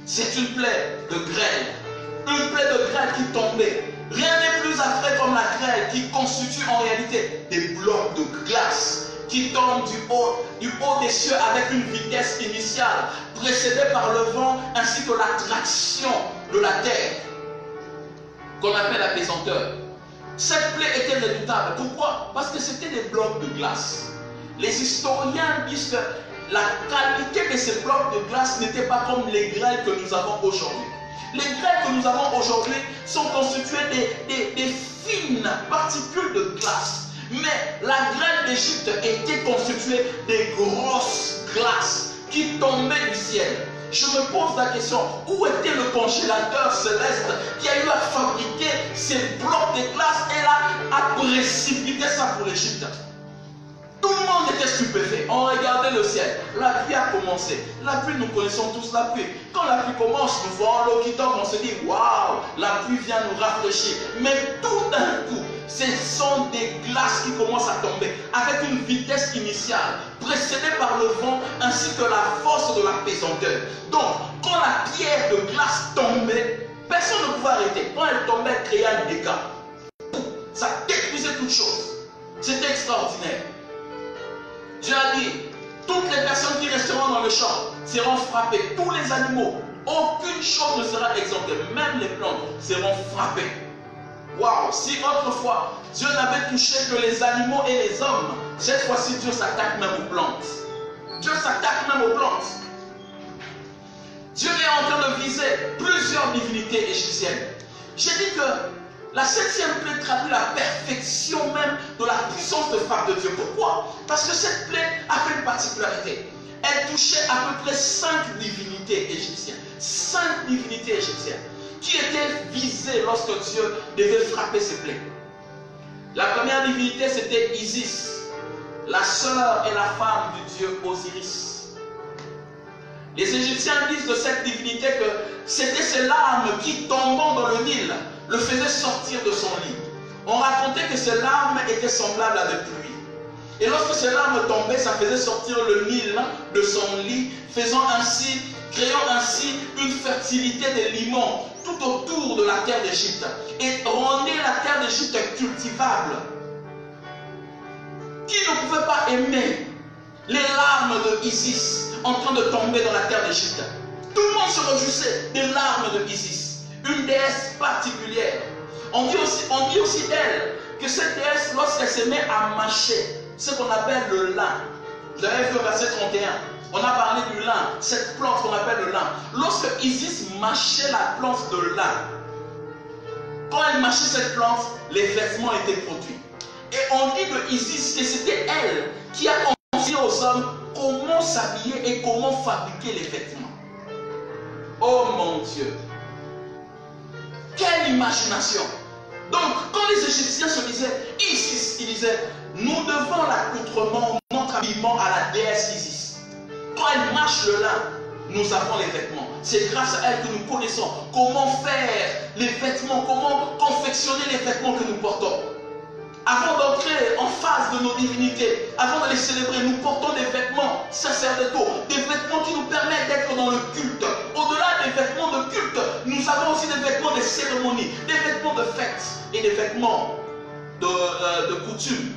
C'est une plaie de grêle. Une plaie de grêle qui tombait. Rien n'est plus affreux comme la grêle qui constitue en réalité des blocs de glace qui tombent du haut des cieux avec une vitesse initiale, précédée par le vent ainsi que l'attraction de la terre, qu'on appelle la pesanteur. Cette plaie était redoutable. Pourquoi? Parce que c'était des blocs de glace. Les historiens disent que la qualité de ces blocs de glace n'était pas comme les grêles que nous avons aujourd'hui. Les grêles que nous avons aujourd'hui sont constituées des fines particules de glace. Mais la grêle d'Égypte était constituée des grosses glaces qui tombaient du ciel. Je me pose la question, où était le congélateur céleste qui a eu à fabriquer ces blocs de glace et là à précipiter ça pour l'Égypte? Tout le monde était stupéfait. On regardait le ciel. La pluie a commencé. La pluie, nous connaissons tous la pluie. Quand la pluie commence, nous voyons l'eau qui tombe. On se dit, waouh, la pluie vient nous rafraîchir. Mais tout d'un coup, ce sont des glaces qui commencent à tomber avec une vitesse initiale, précédée par le vent ainsi que la force de la pesanteur. Donc, quand la pierre de glace tombait, personne ne pouvait arrêter. Quand elle tombait, elle créait un dégât. Ça détruisait toute chose. C'était extraordinaire. Dieu a dit, toutes les personnes qui resteront dans le champ seront frappées. Tous les animaux, aucune chose ne sera exemptée. Même les plantes seront frappées. Waouh! Si autrefois, Dieu n'avait touché que les animaux et les hommes, cette fois-ci, Dieu s'attaque même aux plantes. Dieu s'attaque même aux plantes. Dieu est en train de viser plusieurs divinités égyptiennes. J'ai dit que la 7e plaie traduit la perfection même de la puissance de frappe de Dieu. Pourquoi? Parce que cette plaie a fait une particularité. Elle touchait à peu près 5 divinités égyptiennes. 5 divinités égyptiennes qui étaient visées lorsque Dieu devait frapper ces plaies. La première divinité, c'était Isis, la sœur et la femme du dieu Osiris. Les Égyptiens disent de cette divinité que c'était ses larmes qui, tombant dans le Nil, le faisaient sortir de son lit. On racontait que ces larmes étaient semblables à des pluies. Et lorsque ces larmes tombaient, ça faisait sortir le Nil de son lit, créant ainsi une fertilité des limons tout autour de la terre d'Égypte et rendait la terre d'Égypte cultivable. Qui ne pouvait pas aimer les larmes de Isis en train de tomber dans la terre d'Égypte? Tout le monde se réjouissait des larmes de Isis, une déesse particulière. On dit aussi d'elle que cette déesse, lorsqu'elle se met à mâcher ce qu'on appelle le lin, vous avez vu au verset 31, on a parlé du lin, cette plante qu'on appelle le lin. Lorsque Isis mâchait la plante de lin, quand elle mâchait cette plante, les vêtements étaient produits. Et on dit de Isis que c'était elle qui a enseigné aux hommes comment s'habiller et comment fabriquer les vêtements. Oh mon Dieu! Quelle imagination! Donc, quand les Égyptiens se disaient Isis, ils disaient, nous devons l'accoutrement, notre habillement à la déesse Isis. Quand elle mâche le lin, nous avons les vêtements. C'est grâce à elle que nous connaissons comment faire les vêtements, comment confectionner les vêtements que nous portons. Avant d'entrer en face de nos divinités, avant de les célébrer, nous portons des vêtements sacerdotaux, des vêtements qui nous permettent d'être dans le culte. Au-delà des vêtements de culte, nous avons aussi des vêtements de cérémonie, des vêtements de fête et des vêtements de coutume.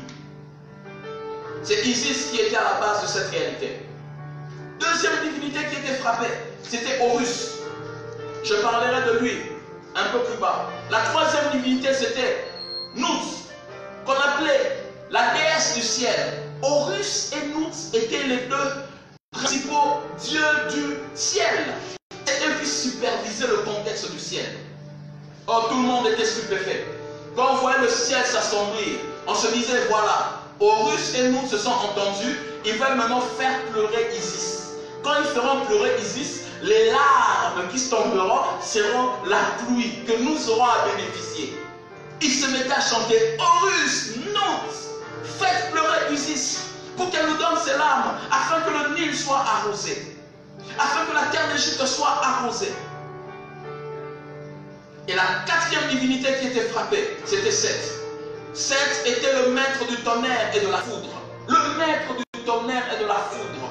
C'est Isis qui était à la base de cette réalité. Deuxième divinité qui était frappée, c'était Horus. Je parlerai de lui un peu plus bas. La troisième divinité, c'était Nout, qu'on appelait la déesse du ciel. Horus et Nout étaient les deux principaux dieux du ciel. C'est eux qui supervisaient le contexte du ciel. Oh, tout le monde était stupéfait. Quand on voyait le ciel s'assombrir, on se disait, voilà, Horus et Nout se sont entendus, ils veulent maintenant faire pleurer Isis. Quand ils feront pleurer Isis, les larmes qui tomberont seront la pluie que nous aurons à bénéficier. Ils se mettaient à chanter Horus, Nout, faites pleurer Isis pour qu'elle nous donne ses larmes afin que le Nil soit arrosé, afin que la terre d'Égypte soit arrosée. Et la quatrième divinité qui était frappée, c'était Seth. Seth était le maître du tonnerre et de la foudre. Le maître du tonnerre et de la foudre.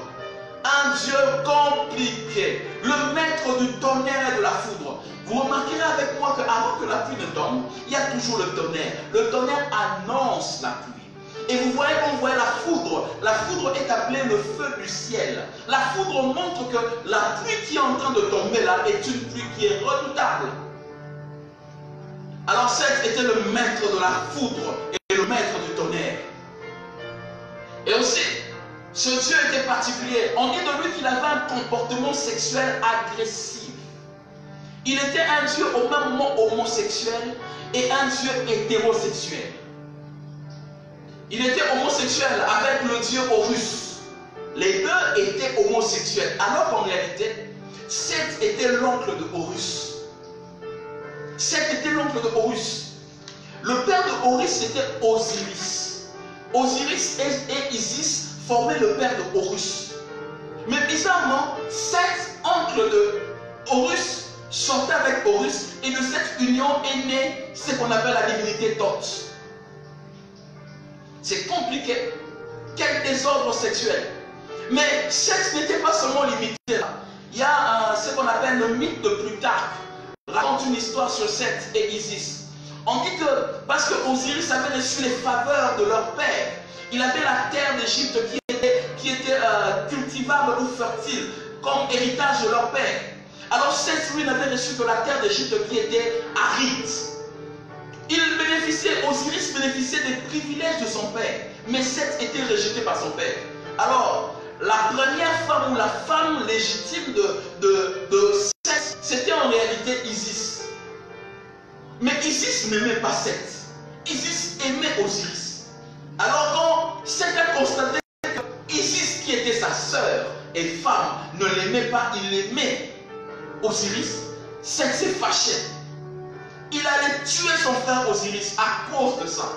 Un Dieu compliqué. Le maître du tonnerre et de la foudre. Vous remarquerez avec moi qu'avant que la pluie ne tombe, il y a toujours le tonnerre. Le tonnerre annonce la pluie. Et vous voyez qu'on voit la foudre. La foudre est appelée le feu du ciel. La foudre montre que la pluie qui est en train de tomber là est une pluie qui est redoutable. Alors Seth était le maître de la foudre et le maître du tonnerre. Et aussi, ce Dieu était particulier. On dit de lui qu'il avait un comportement sexuel agressif. Il était un Dieu au même moment homosexuel et un Dieu hétérosexuel. Il était homosexuel avec le Dieu Horus. Les deux étaient homosexuels. Alors qu'en réalité, Seth était l'oncle de Horus. Seth était l'oncle de Horus. Le père de Horus, c'était Osiris. Osiris et Isis formaient le père de Horus. Mais bizarrement, Seth, oncle de Horus, sortait avec Horus, et de cette union est née ce qu'on appelle la divinité Thoth. C'est compliqué. Quel désordre sexuel. Mais Seth n'était pas seulement limité là. Il y a ce qu'on appelle le mythe de Plutarque. Raconte une histoire sur Seth et Isis. On dit que parce que Osiris avait reçu les faveurs de leur père, il avait la terre d'Égypte qui était cultivable ou fertile comme héritage de leur père. Alors Seth, lui, n'avait reçu que la terre d'Égypte qui était aride. Osiris bénéficiait des privilèges de son père, mais Seth était rejeté par son père. Alors, la première femme ou la femme légitime de Seth, c'était en réalité Isis. Mais Isis n'aimait pas Seth. Isis aimait Osiris. Alors quand Seth a constaté que Isis, qui était sa sœur et femme, ne l'aimait pas, il aimait Osiris, Seth s'est fâché. Il allait tuer son frère Osiris à cause de ça.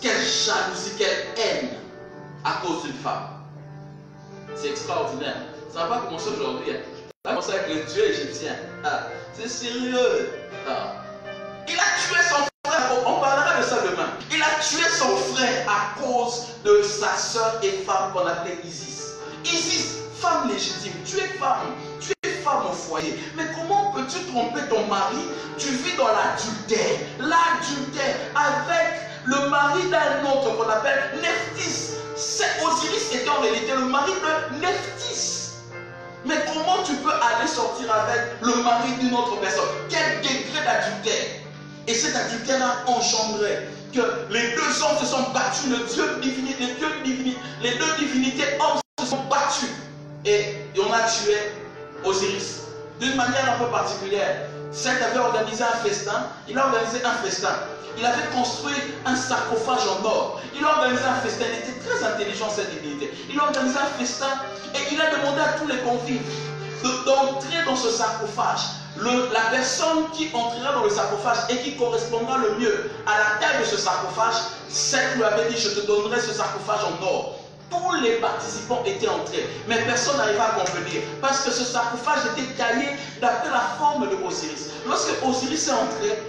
Quelle jalousie, quelle haine à cause d'une femme. C'est extraordinaire. Ça ne va pas commencer aujourd'hui. Ça va commencer avec le dieu égyptien. C'est sérieux. Il a tué son frère. On parlera de ça demain. Il a tué son frère à cause de sa soeur et femme qu'on appelait Isis. Isis, femme légitime. Tu es femme. Tu es femme au foyer. Mais comment peux-tu tromper ton mari? Tu vis dans l'adultère. L'adultère avec le mari d'un autre qu'on appelle Nephthys. Osiris était en réalité le mari de Nephthys. Mais comment tu peux aller sortir avec le mari d'une autre personne? Quel degré d'adultère? Et cet adultère a engendré que les deux hommes se sont battus. Les deux divinités hommes se sont battus. Et on a tué Osiris. D'une manière un peu particulière. Seth avait organisé un festin. Il a organisé un festin. Il avait construit un sarcophage en or. Il a organisé un festin. Il était très intelligent, cette divinité. Il a organisé un festin et il a demandé à tous les convives d'entrer dans ce sarcophage. La personne qui entrera dans le sarcophage et qui correspondra le mieux à la taille de ce sarcophage, Seth lui avait dit, je te donnerai ce sarcophage en or. Tous les participants étaient entrés, mais personne n'arriva à convenir parce que ce sarcophage était taillé d'après la forme de Osiris. Lorsque Osiris est entré,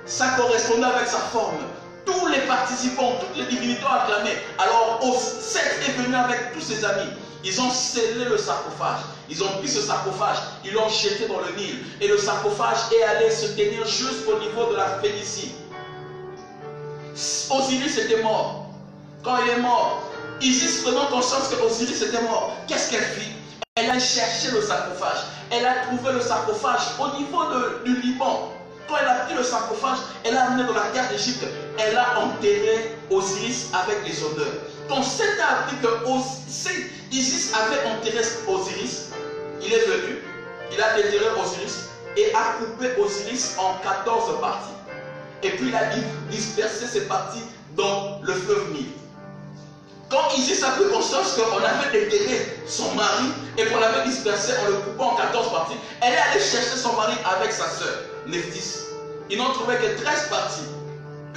ça correspondait avec sa forme. Tous les participants, toutes les divinités ont acclamé. Alors Seth est venu avec tous ses amis. Ils ont scellé le sarcophage. Ils ont pris ce sarcophage, ils l'ont jeté dans le Nil. Et le sarcophage est allé se tenir jusqu'au niveau de la Phénicie. Osiris était mort. Quand il est mort, Isis, prenant conscience que Osiris était mort, qu'est-ce qu'elle fit? Elle a cherché le sarcophage. Elle a trouvé le sarcophage au niveau du Liban. Quand elle a pris le sarcophage, elle l'a amené dans la terre d'Égypte. Elle a enterré Osiris avec les odeurs. Quand Seth a appris que Isis avait enterré Osiris, il est venu, il a déterré Osiris et a coupé Osiris en 14 parties. Et puis il a dispersé ces parties dans le fleuve Nil. Quand Isis a pris conscience qu'on avait déterré son mari et qu'on l'avait dispersé en le coupant en 14 parties, elle est allée chercher son mari avec sa sœur, Nephthys. Ils n'ont trouvé que 13 parties.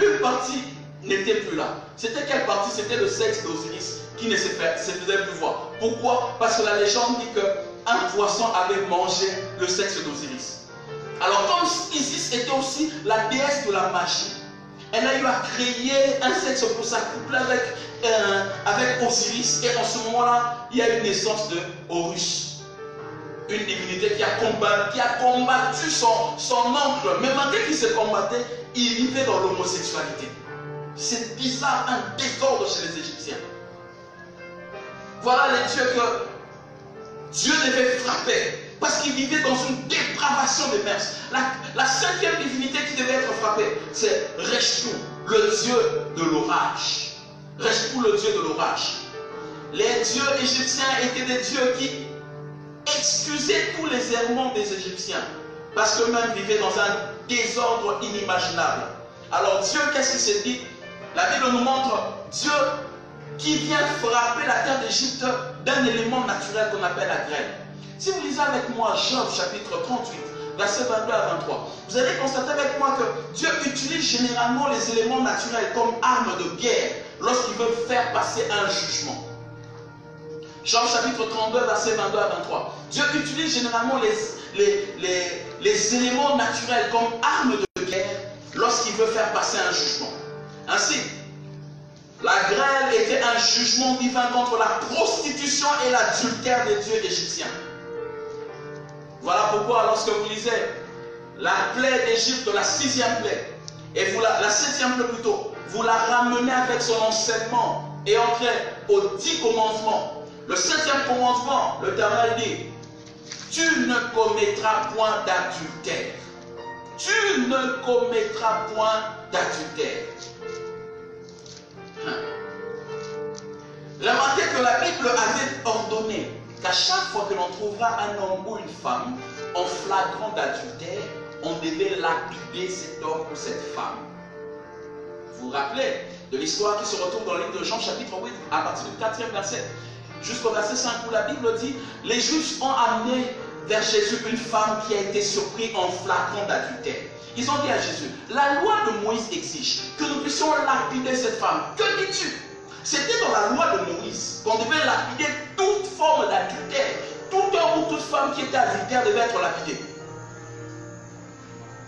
Une partie n'était plus là. C'était quelle partie? C'était le sexe d'Osiris qui ne se faisait plus voir. Pourquoi? Parce que la légende dit qu'un poisson avait mangé le sexe d'Osiris. Alors comme Isis était aussi la déesse de la magie, elle a eu à créer un sexe pour s'accoupler avec Osiris. Et en ce moment-là, il y a une naissance de Horus. Une divinité qui a combattu son oncle. Mais malgré qu'il se combattait, il vivait dans l'homosexualité. C'est bizarre, un désordre chez les Égyptiens. Voilà les dieux que Dieu devait frapper. Parce qu'il vivait dans une dépravation des mœurs. La cinquième divinité qui devait être frappée, c'est Reshtu, le dieu de l'orage. Reshtu, le dieu de l'orage. Les dieux égyptiens étaient des dieux qui excusaient tous les errements des Égyptiens. Parce qu'eux-mêmes vivaient dans un désordre inimaginable. Alors Dieu, qu'est-ce qu'il s'est dit? La Bible nous montre Dieu qui vient frapper la terre d'Égypte d'un élément naturel qu'on appelle la grêle. Si vous lisez avec moi Job chapitre 38, versets 22 à 23, vous allez constater avec moi que Dieu utilise généralement les éléments naturels comme armes de guerre lorsqu'il veut faire passer un jugement. Job chapitre 32, versets 22 à 23. Dieu utilise généralement les éléments naturels comme armes de guerre lorsqu'il veut faire passer un jugement. Ainsi, la grêle était un jugement divin contre la prostitution et l'adultère des dieux égyptiens. Voilà pourquoi lorsque vous lisez la plaie d'Égypte, la 6e plaie, et vous la 7e plaie plutôt, vous la ramenez avec son enseignement et entrez aux 10 commandements. Le 7e commandement, l'Éternel dit, tu ne commettras point d'adultère. Tu ne commettras point d'adultère. Remarquez que la Bible avait ordonné qu'à chaque fois que l'on trouvera un homme ou une femme en flagrant d'adultère, on devait lapider cet homme ou cette femme. Vous vous rappelez de l'histoire qui se retrouve dans le livre de Jean chapitre 8 à partir du 4e verset jusqu'au verset 5 où la Bible dit « Les Juifs ont amené vers Jésus une femme qui a été surprise en flagrant d'adultère. Ils ont dit à Jésus, la loi de Moïse exige que nous puissions lapider cette femme. Que dis-tu » C'était dans la loi de Moïse qu'on devait lapider toute forme d'adultère. Tout homme ou toute femme qui était adultère devait être lapidé.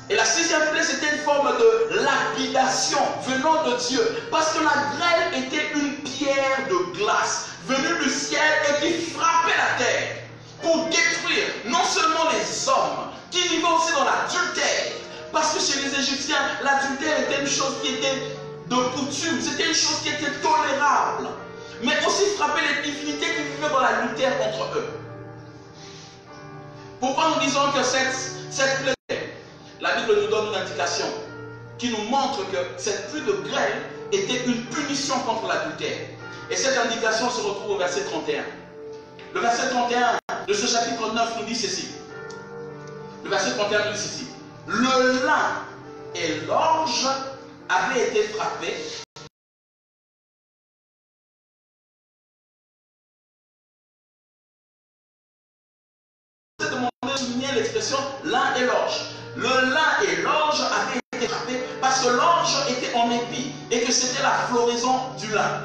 Et la 6e plaie, c'était une forme de lapidation venant de Dieu. Parce que la grêle était une pierre de glace venue du ciel et qui frappait la terre pour détruire non seulement les hommes qui vivaient aussi dans l'adultère. Parce que chez les Égyptiens, l'adultère était une chose qui était de coutume, c'était une chose qui était tolérable, mais aussi frapper les divinités qui vivaient dans l'adultère contre eux. Pourquoi nous disons que cette plaie, la Bible nous donne une indication qui nous montre que cette pluie de grêle était une punition contre l'adultère. Et cette indication se retrouve au verset 31. Le verset 31 de ce chapitre 9 nous dit ceci. Le verset 31 nous dit ceci. Le lin et l'orge avait été frappé. C'est demandé de souligner l'expression lin et l'orge. Le lin et l'orge avaient été frappés parce que l'orge était en épi et que c'était la floraison du lin.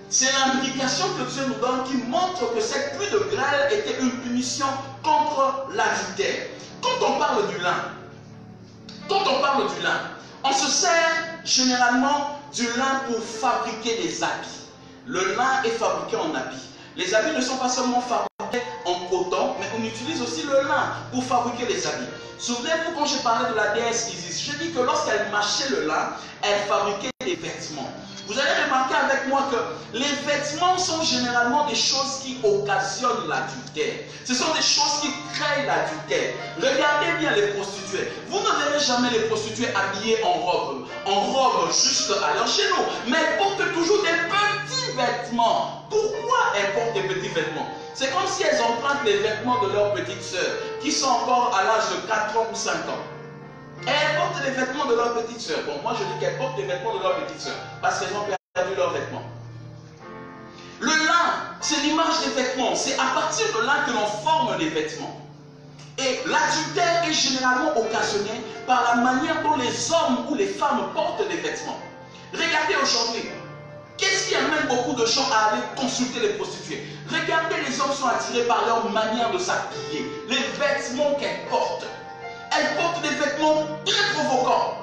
C'est l'indication que Dieu nous donne qui montre que cette pluie de grêle était une punition contre l'adultère. Quand on parle du lin, on se sert généralement du lin pour fabriquer des habits. Le lin est fabriqué en habits. Les habits ne sont pas seulement fabriqués en coton, mais on utilise aussi le lin pour fabriquer les habits. Souvenez-vous quand j'ai parlé de la déesse Isis, je dis que lorsqu'elle mâchait le lin, elle fabriquait des vêtements. Vous allez remarquer avec moi que les vêtements sont généralement des choses qui occasionnent l'adultère. Ce sont des choses qui créent l'adultère. Regardez bien les prostituées. Vous ne verrez jamais les prostituées habillées en robe juste à leur chez nous. Mais elles portent toujours des petits vêtements. Pourquoi elles portent des petits vêtements? C'est comme si elles empruntent les vêtements de leurs petites sœurs, qui sont encore à l'âge de 4 ans ou 5 ans. Elles portent les vêtements de leur petite sœur. Bon, moi je dis qu'elles portent les vêtements de leur petite sœur, parce qu'elles ont perdu leurs vêtements. Le lin, c'est l'image des vêtements. C'est à partir de là que l'on forme les vêtements. Et l'adultère est généralement occasionné par la manière dont les hommes ou les femmes portent des vêtements. Regardez aujourd'hui, qu'est-ce qui amène beaucoup de gens à aller consulter les prostituées? Regardez, les hommes sont attirés par leur manière de s'habiller, les vêtements qu'elles portent. elles portent des vêtements très provocants.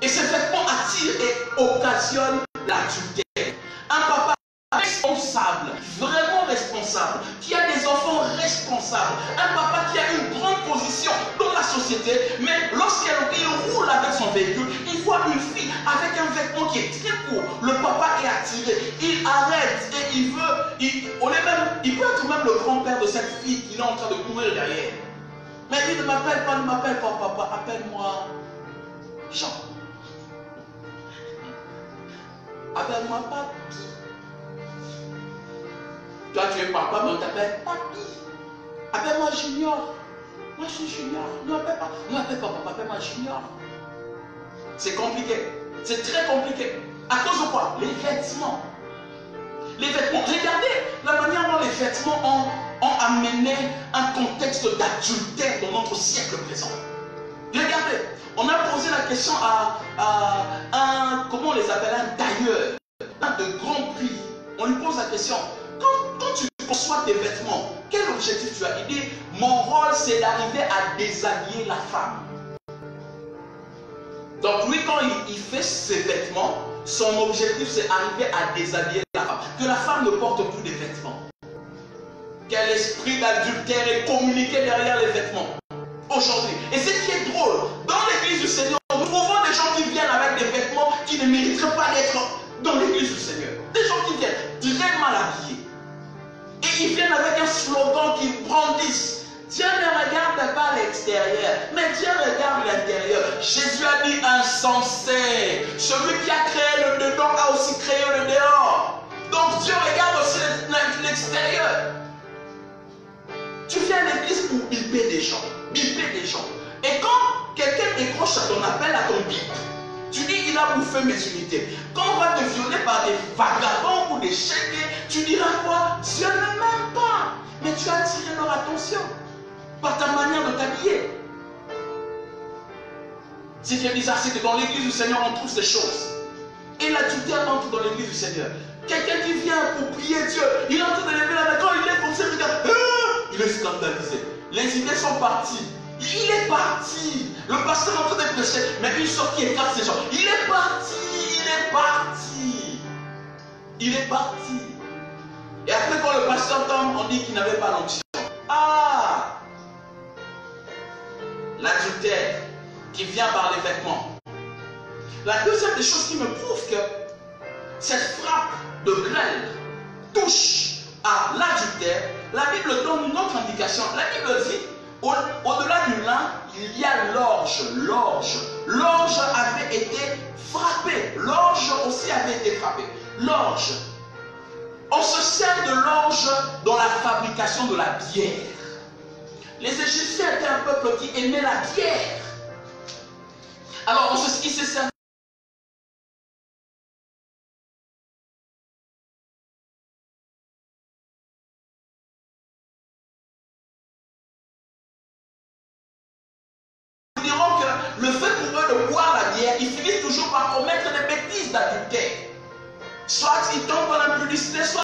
Et ces vêtements attirent et occasionnent l'adultère. Un papa responsable, vraiment responsable, qui a des enfants responsables, un papa qui a une grande position dans la société, mais lorsqu'il roule avec son véhicule, il voit une fille avec un vêtement qui est très court. Le papa est attiré, il arrête et il peut être même le grand-père de cette fille qui est en train de courir derrière. Mais il ne m'appelle pas, papa, appelle-moi Jean. Appelle-moi papi. Toi, tu es papa, mais on t'appelle papi. Appelle-moi Junior. Moi, je suis Junior. Ne m'appelle pas papa, appelle-moi Junior. C'est compliqué. C'est très compliqué. À cause de quoi? Les vêtements. Les vêtements. Regardez la manière dont les vêtements ont amené un contexte d'adultère dans notre siècle présent. Regardez, on a posé la question à un, comment on les appelle, un tailleur, un de grand prix. On lui pose la question, quand tu conçois tes vêtements, quel objectif tu as? Il dit, mon rôle c'est d'arriver à déshabiller la femme. Donc lui, quand il fait ses vêtements, son objectif c'est d'arriver à déshabiller la femme. Que la femme ne porte plus de vêtements. Quel esprit d'adultère est communiqué derrière les vêtements aujourd'hui. Et ce qui est drôle, dans l'église du Seigneur, nous trouvons des gens qui viennent avec des vêtements qui ne mériteraient pas d'être dans l'église du Seigneur. Des gens qui viennent très mal habillés. Et ils viennent avec un slogan qu'ils brandissent. Dieu ne regarde pas l'extérieur, mais Dieu regarde l'intérieur. Jésus a dit insensé. Celui qui a créé le dedans a aussi créé le dehors. Donc Dieu regarde aussi l'extérieur. Tu viens à l'église pour biper des gens. Biper des gens. Et quand quelqu'un décroche à ton appel, à ton bip, tu dis il a bouffé mes unités. Quand on va te violer par des vagabonds ou des chéquiers, tu diras quoi? Dieu ne m'aime pas. Mais tu as attiré leur attention par ta manière de t'habiller. Ce qui est bizarre, c'est que dans l'église du Seigneur, on trouve ces choses. Et l'adultère entre dans l'église du Seigneur. Quelqu'un qui vient pour prier Dieu, il est en train de lever la main. Quand il est comme ça, il regarde, il est scandalisé. Les idées sont parties. Il est parti. Le pasteur est en train de prêcher, mais une sorte qui écarte ces gens. Il est parti. Il est parti. Il est parti. Et après, quand le pasteur tombe, on dit qu'il n'avait pas l'onction. Ah! L'adultère qui vient par les vêtements. La deuxième des choses qui me prouve que cette frappe de grêle touche à l'adultère, la Bible donne une autre indication. La Bible dit, au-delà du lin, il y a l'orge. L'orge. L'orge avait été frappée. L'orge aussi avait été frappée. L'orge. On se sert de l'orge dans la fabrication de la bière. Les Égyptiens étaient un peuple qui aimait la bière. Alors, ils se servaient. Nous dirons que le fait pour eux de boire la bière, ils finissent toujours par commettre des bêtises d'adultère. Soit ils tombent dans l'impudicité, soit